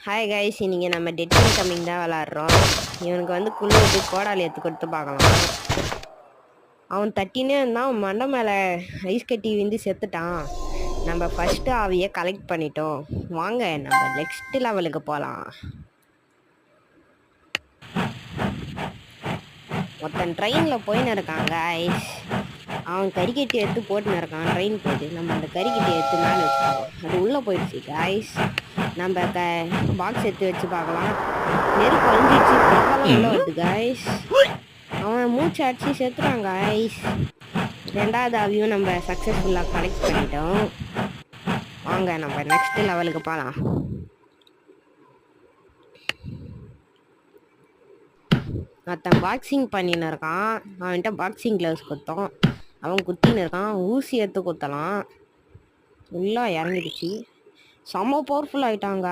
Hi guys, இன்னைக்கு நம்ம dead coming தான் விளாட்றோம். இவனுக்கு வந்து குளிர்ட்டு கோடாலி எடுத்து கொடுத்து பார்க்கலாம். அவன் தட்டினே இருந்தான், மண்டை மேலே ஐஸ் கட்டி விந்து செத்துட்டான். நம்ம ஃபஸ்ட்டு அவையை கலெக்ட் பண்ணிட்டோம். வாங்க நம்ம நெக்ஸ்ட் லெவலுக்கு போகலாம். ஒருத்தன் ட்ரெயினில் போயின்னு இருக்கான் கைஸ். அவன் கறிக்கட்டி எடுத்து போட்டுன்னு இருக்கான். ட்ரெயின் போயிட்டு நம்ம அந்த கறிக்கட்டி எடுத்து மேலே வச்சுக்கலாம். அது உள்ளே போயிடுச்சு கைஸ். நம்ம பாக்ஸ் எடுத்து வச்சு பார்க்கலாம். நெருப்பு அழிஞ்சிச்சு, பக்கம்லாம் உள்ள வருது கைஸ். அவன் மூச்சு அடிச்சு செத்துறான் கைஸ். ரெண்டாவது அவையும் நம்ம சக்ஸஸ்ஃபுல்லாக கலெக்ட் பண்ணிட்டோம். வாங்க நம்ம நெக்ஸ்ட் லெவலுக்கு போகலாம். ஒருத்தன் பாக்ஸிங் பண்ணின்னு இருக்கான். அவன்கிட்ட பாக்ஸிங் க்ளவுஸ் குத்தோம். அவன் குத்தின்னு இருக்கான். ஊசி எடுத்து குத்தலாம். உள்ளே இறங்கிடுச்சு. செம்ம பவர்ஃபுல் ஆகிட்டாங்க.